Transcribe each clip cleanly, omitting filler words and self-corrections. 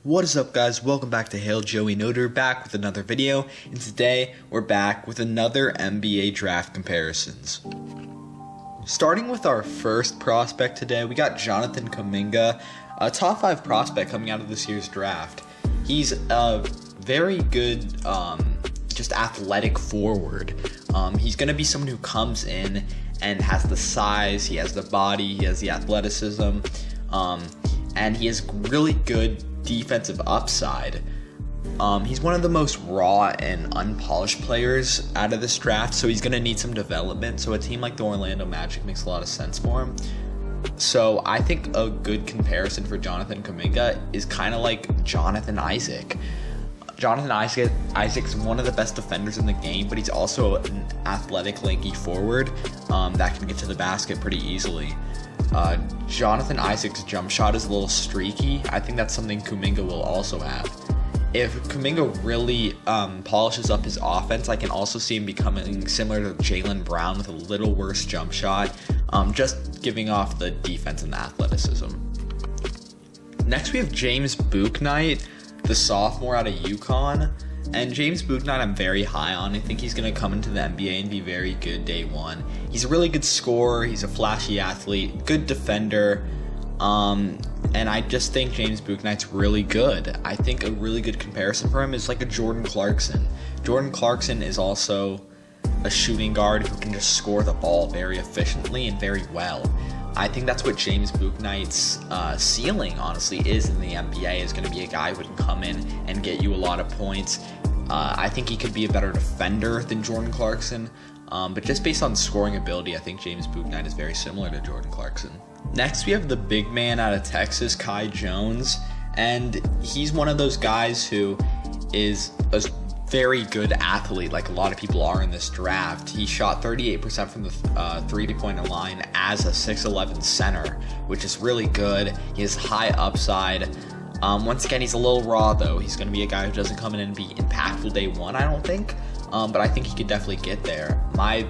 What is up, guys? Welcome back to Hail Joey Noter, back with another video, and today we're back with another NBA draft comparisons. Starting with our first prospect today, we got Jonathan Kuminga, a top 5 prospect coming out of this year's draft. He's a very good, just athletic forward. He's going to be someone who comes in and has the size, he has the body, he has the athleticism, and he has really good defensive upside. He's one of the most raw and unpolished players out of this draft, so he's going to need some development. So a team like the Orlando Magic makes a lot of sense for him. So I think a good comparison for Jonathan Kuminga is kind of like Jonathan Isaac. Jonathan Isaac's one of the best defenders in the game, but he's also an athletic, lanky forward that can get to the basket pretty easily. Jonathan Isaac's jump shot is a little streaky. I think that's something Kuminga will also have. If Kuminga really polishes up his offense, I can also see him becoming similar to Jaylen Brown with a little worse jump shot, just giving off the defense and the athleticism. Next we have James Bouknight, the sophomore out of UConn. And James Bouknight I'm very high on. I think he's going to come into the NBA and be very good day one. He's a really good scorer, he's a flashy athlete, good defender, and I just think James Bouknight's really good. I think a really good comparison for him is like a Jordan Clarkson. Jordan Clarkson is also a shooting guard who can just score the ball very efficiently and very well. I think that's what James Bouknight's ceiling, honestly, is in the NBA, is going to be a guy who can come in and get you a lot of points. I think he could be a better defender than Jordan Clarkson, but just based on scoring ability, I think James Bouknight is very similar to Jordan Clarkson. Next, we have the big man out of Texas, Kai Jones, and he's one of those guys who is a very good athlete, like a lot of people are in this draft. He shot 38% from the three-pointer line as a 6'11 center, which is really good. He has high upside. Once again, he's a little raw, though. He's going to be a guy who doesn't come in and be impactful day one, I don't think. But I think he could definitely get there. My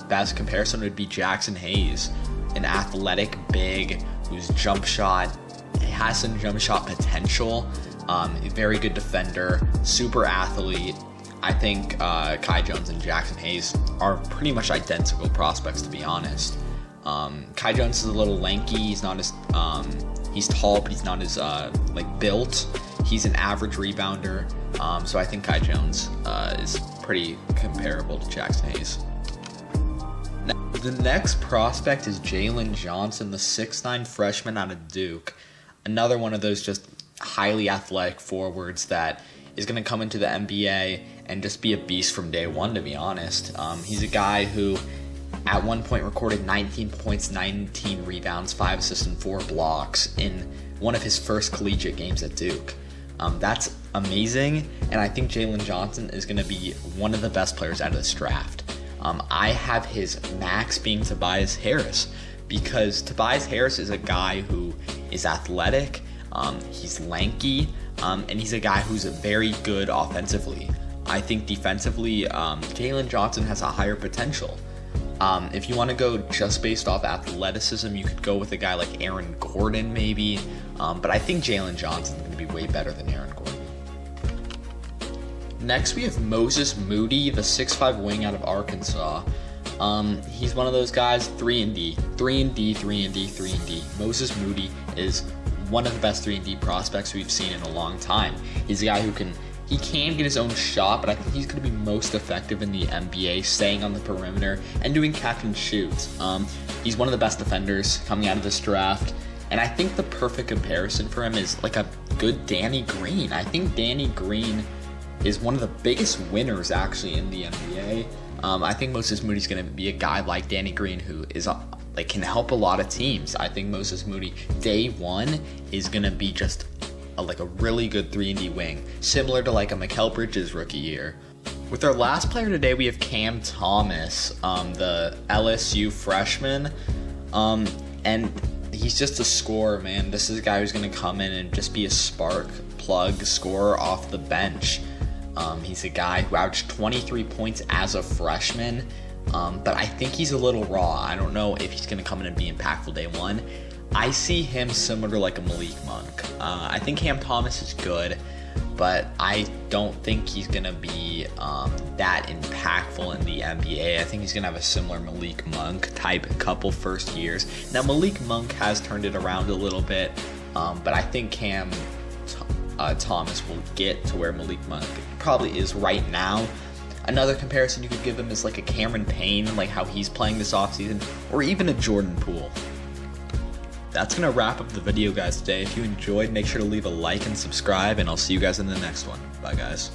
best comparison would be Jackson Hayes, an athletic big whose jump shot has some jump shot potential. A very good defender, super athlete. I think Kai Jones and Jackson Hayes are pretty much identical prospects, to be honest. Kai Jones is a little lanky. He's not as he's tall, but he's not as built. He's an average rebounder. So I think Kai Jones is pretty comparable to Jackson Hayes. The next prospect is Jalen Johnson, the 6'9 freshman out of Duke. Another one of those just highly athletic forwards that is going to come into the NBA and just be a beast from day one, to be honest. He's a guy who at one point recorded 19 points, 19 rebounds, 5 assists, and 4 blocks in one of his first collegiate games at Duke. That's amazing, and I think Jalen Johnson is going to be one of the best players out of this draft. I have his max being Tobias Harris, because Tobias Harris is a guy who is athletic, he's lanky, and he's a guy who's very good offensively. I think defensively, Jalen Johnson has a higher potential. If you want to go just based off athleticism, you could go with a guy like Aaron Gordon maybe, but I think Jalen Johnson is going to be way better than Aaron Gordon. Next we have Moses Moody, the 6'5 wing out of Arkansas. He's one of those guys, 3-and-D. Moses Moody is one of the best 3-and-D prospects we've seen in a long time. He's a guy who can get his own shot, but I think he's going to be most effective in the NBA, staying on the perimeter and doing catch and shoots. He's one of the best defenders coming out of this draft, and I think the perfect comparison for him is like a good Danny Green. I think Danny Green is one of the biggest winners actually in the NBA. I think Moses Moody's going to be a guy like Danny Green who is can help a lot of teams. I think Moses Moody day one is going to be just a really good 3-and-D wing, similar to like a Mikal Bridges rookie year. With our last player today, we have Cam Thomas, the LSU freshman, and he's just a scorer, man. This is a guy who's going to come in and just be a spark plug scorer off the bench. He's a guy who averaged 23 points as a freshman, but I think he's a little raw. I don't know if he's going to come in and be impactful day one. I see him similar to like a Malik Monk. I think Cam Thomas is good, but I don't think he's going to be that impactful in the NBA. I think he's going to have a similar Malik Monk type couple first years. Now, Malik Monk has turned it around a little bit, but I think Cam Thomas will get to where Malik Monk probably is right now. Another comparison you could give him is like a Cameron Payne, like how he's playing this offseason, or even a Jordan Poole. That's going to wrap up the video, guys, today. If you enjoyed, make sure to leave a like and subscribe, and I'll see you guys in the next one. Bye, guys.